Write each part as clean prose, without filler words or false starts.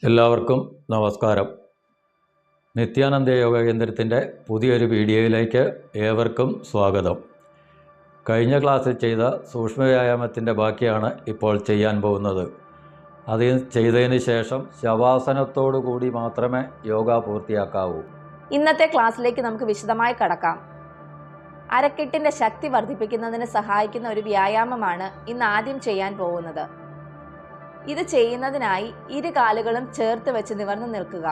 എല്ലാവർക്കും നമസ്കാരം. നിത്യാനന്ദ യോഗ കേന്ദ്രത്തിൻ്റെ പുതിയൊരു വീഡിയോയിലേക്ക് ഏവർക്കും സ്വാഗതം. കഴിഞ്ഞ ക്ലാസ്സിൽ ചെയ്ത സൂക്ഷ്മവ്യായാമത്തിൻ്റെ ബാക്കിയാണ് ഇപ്പോൾ ചെയ്യാൻ പോകുന്നത്. അത് ചെയ്തതിന് ശേഷം ശവാസനത്തോടു കൂടി മാത്രമേ യോഗ പൂർത്തിയാക്കാവൂ. ഇന്നത്തെ ക്ലാസ്സിലേക്ക് നമുക്ക് വിശദമായി കടക്കാം. അരക്കെട്ടിൻ്റെ ശക്തി വർദ്ധിപ്പിക്കുന്നതിന് സഹായിക്കുന്ന ഒരു വ്യായാമമാണ് ഇന്ന് ആദ്യം ചെയ്യാൻ പോകുന്നത്. ഇത് ചെയ്യുന്നതിനായി ഇരു കാലുകളും ചേർത്ത് വെച്ച് നിവർന്നു നിൽക്കുക.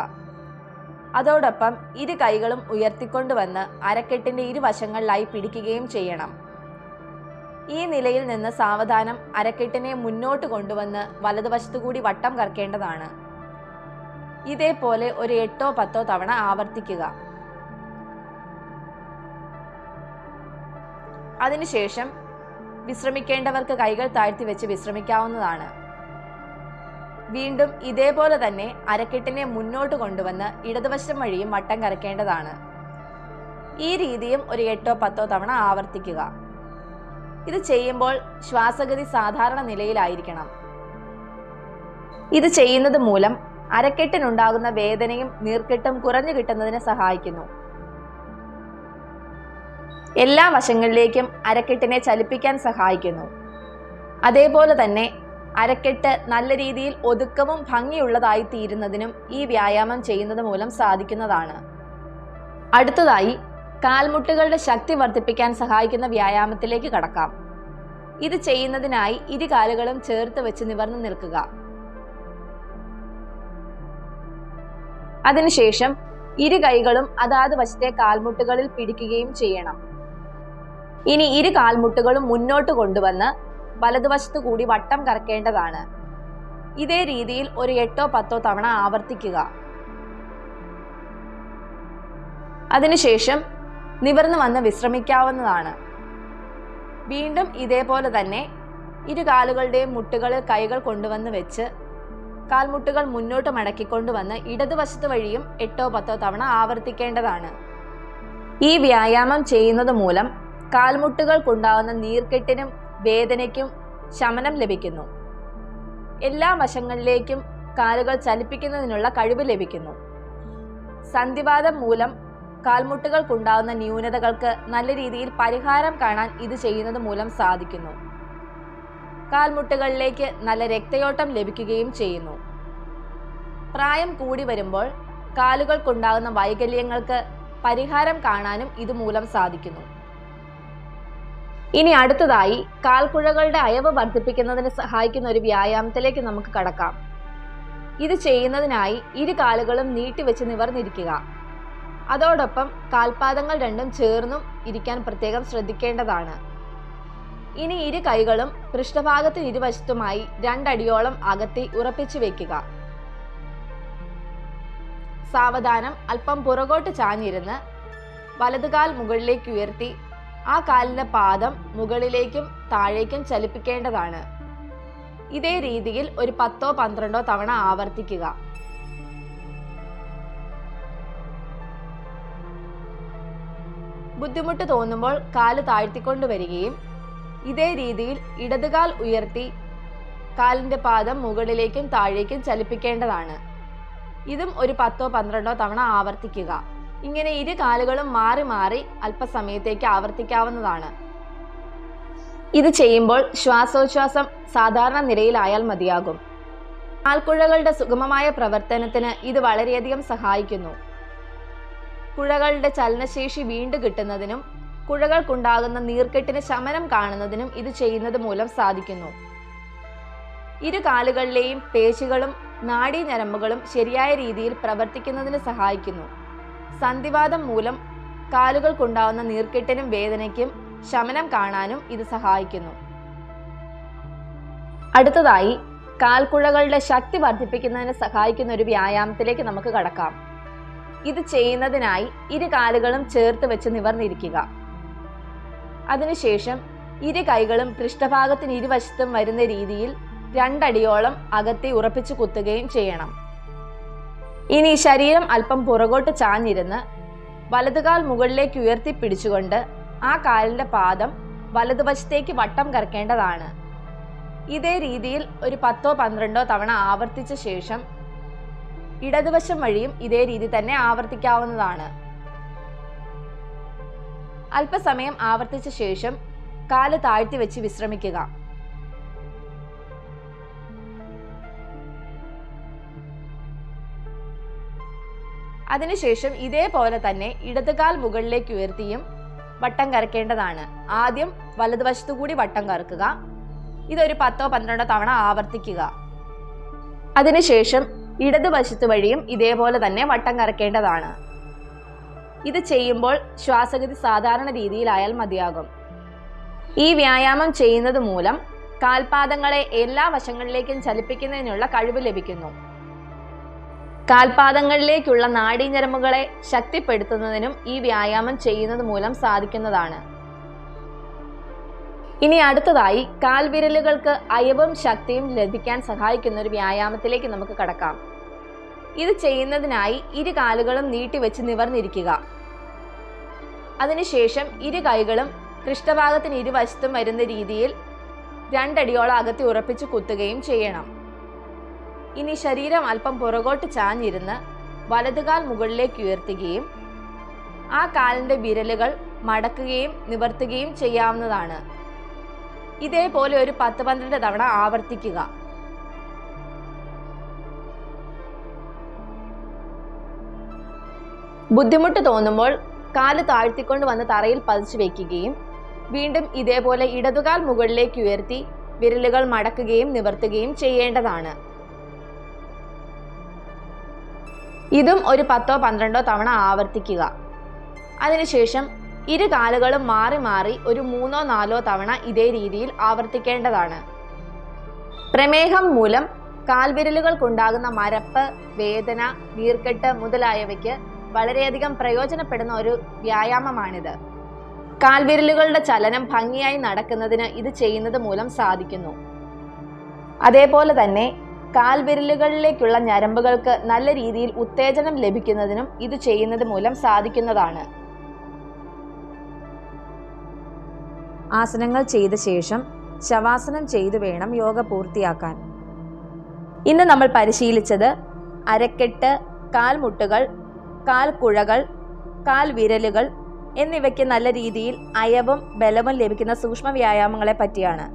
അതോടൊപ്പം ഇരു കൈകളും ഉയർത്തിക്കൊണ്ടുവന്ന് അരക്കെട്ടിൻ്റെ ഇരുവശങ്ങളിലായി പിടിക്കുകയും ചെയ്യണം. ഈ നിലയിൽ നിന്ന് സാവധാനം അരക്കെട്ടിനെ മുന്നോട്ട് കൊണ്ടുവന്ന് വലതുവശത്തു കൂടി വട്ടം കറക്കേണ്ടതാണ്. ഇതേപോലെ ഒരു 8-10 തവണ ആവർത്തിക്കുക. അതിനുശേഷം വിശ്രമിക്കേണ്ടവർക്ക് കൈകൾ താഴ്ത്തി വെച്ച് വിശ്രമിക്കാവുന്നതാണ്. വീണ്ടും ഇതേപോലെ തന്നെ അരക്കെട്ടിനെ മുന്നോട്ട് കൊണ്ടുവന്ന് ഇടതുവശം വഴിയും വട്ടം കറക്കേണ്ടതാണ്. ഈ രീതിയും ഒരു 8-10 തവണ ആവർത്തിക്കുക. ഇത് ചെയ്യുമ്പോൾ ശ്വാസഗതി സാധാരണ നിലയിലായിരിക്കണം. ഇത് ചെയ്യുന്നത് മൂലം അരക്കെട്ടിനുണ്ടാകുന്ന വേദനയും നീർക്കെട്ടും കുറഞ്ഞു കിട്ടുന്നതിന് സഹായിക്കുന്നു. എല്ലാ വശങ്ങളിലേക്കും അരക്കെട്ടിനെ ചലിപ്പിക്കാൻ സഹായിക്കുന്നു. അതേപോലെ തന്നെ അരക്കെട്ട് നല്ല രീതിയിൽ ഒതുക്കവും ഭംഗിയുള്ളതായി തീരുന്നതിനും ഈ വ്യായാമം ചെയ്യുന്നത് മൂലം സാധിക്കുന്നതാണ്. അടുത്തതായി കാൽമുട്ടുകളുടെ ശക്തി വർദ്ധിപ്പിക്കാൻ സഹായിക്കുന്ന വ്യായാമത്തിലേക്ക് കടക്കാം. ഇത് ചെയ്യുന്നതിനായി ഇരു കാലുകളും ചേർത്ത് വെച്ച് നിവർന്നു നിൽക്കുക. അതിനുശേഷം ഇരു കൈകളും അതാത് വശത്തെ കാൽമുട്ടുകളിൽ പിടിക്കുകയും ചെയ്യണം. ഇനി ഇരു കാൽമുട്ടുകളും മുന്നോട്ട് കൊണ്ടുവന്ന് വലതുവശത്തു കൂടി വട്ടം കറക്കേണ്ടതാണ്. ഇതേ രീതിയിൽ ഒരു 8-10 തവണ ആവർത്തിക്കുക. അതിനുശേഷം നിവർന്നു വന്ന് വിശ്രമിക്കാവുന്നതാണ്. വീണ്ടും ഇതേപോലെ തന്നെ ഇരു കാലുകളുടെയും മുട്ടുകളിൽ കൈകൾ കൊണ്ടുവന്ന് വെച്ച് കാൽമുട്ടുകൾ മുന്നോട്ട് മടക്കിക്കൊണ്ടുവന്ന് ഇടതുവശത്ത് വഴിയും 8-10 തവണ ആവർത്തിക്കേണ്ടതാണ്. ഈ വ്യായാമം ചെയ്യുന്നത് മൂലം കാൽമുട്ടുകൾക്കുണ്ടാകുന്ന നീർക്കെട്ടിനും വേദനയ്ക്കും ശമനം ലഭിക്കുന്നു. എല്ലാ വശങ്ങളിലേക്കും കാലുകൾ ചലിപ്പിക്കുന്നതിനുള്ള കഴിവ് ലഭിക്കുന്നു. സന്ധിവാതം മൂലം കാൽമുട്ടുകൾക്കുണ്ടാകുന്ന ന്യൂനതകൾക്ക് നല്ല രീതിയിൽ പരിഹാരം കാണാൻ ഇത് ചെയ്യുന്നത് മൂലം സാധിക്കുന്നു. കാൽമുട്ടുകളിലേക്ക് നല്ല രക്തയോട്ടം ലഭിക്കുകയും ചെയ്യുന്നു. പ്രായം കൂടി വരുമ്പോൾ കാലുകൾക്കുണ്ടാകുന്ന വൈകല്യങ്ങൾക്ക് പരിഹാരം കാണാനും ഇതുമൂലം സാധിക്കുന്നു. ഇനി അടുത്തതായി കാൽക്കുഴകളുടെ അയവ് വർദ്ധിപ്പിക്കുന്നതിന് സഹായിക്കുന്ന ഒരു വ്യായാമത്തിലേക്ക് നമുക്ക് കടക്കാം. ഇത് ചെയ്യുന്നതിനായി ഇരു കാലുകളും നീട്ടിവെച്ച് നിവർന്നിരിക്കുക. അതോടൊപ്പം കാൽപാദങ്ങൾ രണ്ടും ചേർന്നും ഇരിക്കാൻ പ്രത്യേകം ശ്രദ്ധിക്കേണ്ടതാണ്. ഇനി ഇരു കൈകളും പൃഷ്ഠഭാഗത്തിന് ഇരുവശത്തുമായി 2 അടിയോളം അകത്തി ഉറപ്പിച്ചു വെക്കുക. സാവധാനം അല്പം പുറകോട്ട് ചാഞ്ഞിരുന്ന് വലതുകാൽ മുകളിലേക്ക് ഉയർത്തി ആ കാലിന്റെ പാദം മുകളിലേക്കും താഴേക്കും ചലിപ്പിക്കേണ്ടതാണ്. ഇതേ രീതിയിൽ ഒരു 10-12 തവണ ആവർത്തിക്കുക. ബുദ്ധിമുട്ട് തോന്നുമ്പോൾ കാല് താഴ്ത്തിക്കൊണ്ടുവരികയും ഇതേ രീതിയിൽ ഇടതുകാൽ ഉയർത്തി കാലിന്റെ പാദം മുകളിലേക്കും താഴേക്കും ചലിപ്പിക്കേണ്ടതാണ്. ഇതും ഒരു 10-12 തവണ ആവർത്തിക്കുക. ഇങ്ങനെ ഇരു കാലുകളും മാറി മാറി അല്പസമയത്തേക്ക് ആവർത്തിക്കാവുന്നതാണ്. ഇത് ചെയ്യുമ്പോൾ ശ്വാസോച്ഛ്വാസം സാധാരണ നിലയിലായാൽ മതിയാകും. കാൽക്കുഴകളുടെ സുഗമമായ പ്രവർത്തനത്തിന് ഇത് വളരെയധികം സഹായിക്കുന്നു. കുഴകളുടെ ചലനശേഷി വീണ്ടും കിട്ടുന്നതിനും കുഴകൾക്കുണ്ടാകുന്ന നീർക്കെട്ടിന് ശമനം കാണുന്നതിനും ഇത് ചെയ്യുന്നത് മൂലം സാധിക്കുന്നു. ഇരു കാലുകളിലെയും പേശികളും നാഡീഞരമ്പുകളും ശരിയായ രീതിയിൽ പ്രവർത്തിക്കുന്നതിന് സഹായിക്കുന്നു. സന്ധിവാതം മൂലം കാലുകൾക്കുണ്ടാവുന്ന നീർക്കെട്ടിനും വേദനയ്ക്കും ശമനം കാണാനും ഇത് സഹായിക്കുന്നു. അടുത്തതായി കാൽക്കുഴകളുടെ ശക്തി വർദ്ധിപ്പിക്കുന്നതിന് സഹായിക്കുന്ന ഒരു വ്യായാമത്തിലേക്ക് നമുക്ക് കടക്കാം. ഇത് ചെയ്യുന്നതിനായി ഇരു കാലുകളും ചേർത്ത് വെച്ച് നിവർന്നിരിക്കുക. അതിനുശേഷം ഇരു കൈകളും പൃഷ്ഠഭാഗത്തിന് ഇരുവശത്തും വരുന്ന രീതിയിൽ 2 അടിയോളം അകത്തി ഉറപ്പിച്ചു കുത്തുകയും ചെയ്യണം. ഇനി ശരീരം അല്പം പുറകോട്ട് ചാഞ്ഞിരുന്ന് വലതുകാൽ മുകളിലേക്ക് ഉയർത്തിപ്പിടിച്ചുകൊണ്ട് ആ കാലിന്റെ പാദം വലതുവശത്തേക്ക് വട്ടം കറക്കേണ്ടതാണ്. ഇതേ രീതിയിൽ ഒരു 10-12 തവണ ആവർത്തിച്ച ശേഷം ഇടതുവശം വഴിയും ഇതേ രീതി തന്നെ ആവർത്തിക്കാവുന്നതാണ്. അല്പസമയം ആവർത്തിച്ച ശേഷം കാല് താഴ്ത്തി വെച്ച് വിശ്രമിക്കുക. അതിനുശേഷം ഇതേപോലെ തന്നെ ഇടതുകാൽ മുകളിലേക്ക് ഉയർത്തിയും വട്ടം കറക്കേണ്ടതാണ്. ആദ്യം വലതുവശത്തു കൂടി വട്ടം കറക്കുക. ഇതൊരു 10-12 തവണ ആവർത്തിക്കുക. അതിനുശേഷം ഇടതുവശത്തു വഴിയും ഇതേപോലെ തന്നെ വട്ടം കറക്കേണ്ടതാണ്. ഇത് ചെയ്യുമ്പോൾ ശ്വാസഗതി സാധാരണ രീതിയിലായാൽ മതിയാകും. ഈ വ്യായാമം ചെയ്യുന്നത് മൂലം കാൽപാദങ്ങളെ എല്ലാ വശങ്ങളിലേക്കും ചലിപ്പിക്കുന്നതിനുള്ള കഴിവ് ലഭിക്കുന്നു. കാൽപാദങ്ങളിലേക്കുള്ള നാഡീഞരമ്പുകളെ ശക്തിപ്പെടുത്തുന്നതിനും ഈ വ്യായാമം ചെയ്യുന്നത് മൂലം സാധിക്കുന്നതാണ്. ഇനി അടുത്തതായി കാൽവിരലുകൾക്ക് അയവും ശക്തിയും ലഭിക്കാൻ സഹായിക്കുന്ന ഒരു വ്യായാമത്തിലേക്ക് നമുക്ക് കടക്കാം. ഇത് ചെയ്യുന്നതിനായി ഇരു കാലുകളും നീട്ടിവെച്ച് നിവർന്നിരിക്കുക. അതിനുശേഷം ഇരു കൈകളും പൃഷ്ഠഭാഗത്തിന് ഇരുവശത്തും വരുന്ന രീതിയിൽ 2 അടിയോളം അകത്തി ഉറപ്പിച്ച് കുത്തുകയും ചെയ്യണം. ഇനി ശരീരം അല്പം പുറകോട്ട് ചാഞ്ഞിരുന്ന് വലതുകാൽ മുകളിലേക്ക് ഉയർത്തുകയും ആ കാലിന്റെ വിരലുകൾ മടക്കുകയും നിവർത്തുകയും ചെയ്യാവുന്നതാണ്. ഇതേപോലെ ഒരു 10-12 തവണ ആവർത്തിക്കുക. ബുദ്ധിമുട്ട് തോന്നുമ്പോൾ കാല് താഴ്ത്തിക്കൊണ്ട് വന്ന് തറയിൽ പതിച്ചു വെക്കുകയും വീണ്ടും ഇതേപോലെ ഇടതുകാൽ മുകളിലേക്ക് ഉയർത്തി വിരലുകൾ മടക്കുകയും നിവർത്തുകയും ചെയ്യേണ്ടതാണ്. ഇതും ഒരു 10-12 തവണ ആവർത്തിക്കുക. അതിനുശേഷം ഇരു കാലുകളും മാറി മാറി ഒരു 3-4 തവണ ഇതേ രീതിയിൽ ആവർത്തിക്കേണ്ടതാണ്. പ്രമേഹം മൂലം കാൽവിരലുകൾക്കുണ്ടാകുന്ന മരപ്പ്, വേദന, നീർക്കെട്ട് മുതലായവയ്ക്ക് വളരെയധികം പ്രയോജനപ്പെടുന്ന ഒരു വ്യായാമമാണിത്. കാൽവിരലുകളുടെ ചലനം ഭംഗിയായി നടക്കുന്നതിന് ഇത് ചെയ്യുന്നത് മൂലം സാധിക്കുന്നു. അതേപോലെ തന്നെ കാൽവിരലുകളിലേക്കുള്ള ഞരമ്പുകൾക്ക് നല്ല രീതിയിൽ ഉത്തേജനം ലഭിക്കുന്നതിനും ഇത് ചെയ്യുന്നത് മൂലം സാധിക്കുന്നതാണ്. ആസനങ്ങൾ ചെയ്ത ശേഷം ശവാസനം ചെയ്തു വേണം യോഗ പൂർത്തിയാക്കാൻ. ഇന്ന് നമ്മൾ പരിശീലിച്ചത് അരക്കെട്ട്, കാൽമുട്ടുകൾ, കാൽക്കുഴകൾ, കാൽവിരലുകൾ എന്നിവയ്ക്ക് നല്ല രീതിയിൽ അയവും ബലവും ലഭിക്കുന്ന സൂക്ഷ്മ വ്യായാമങ്ങളെ പറ്റിയാണ്.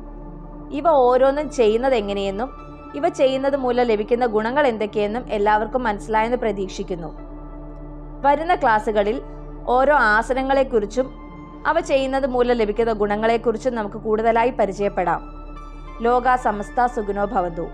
ഇവ ഓരോന്നും ചെയ്യുന്നത് എങ്ങനെയെന്നും ഇവ ചെയ്യുന്നത് മൂലം ലഭിക്കുന്ന ഗുണങ്ങൾ എന്തൊക്കെയെന്നും എല്ലാവർക്കും മനസ്സിലായെന്ന് പ്രതീക്ഷിക്കുന്നു. വരുന്ന ക്ലാസ്സുകളിൽ ഓരോ ആസനങ്ങളെക്കുറിച്ചും അവ ചെയ്യുന്നത് മൂലം ലഭിക്കുന്ന ഗുണങ്ങളെക്കുറിച്ചും നമുക്ക് കൂടുതലായി പരിചയപ്പെടാം. ലോക സമസ്ത സുഖിനോ ഭവന്തു.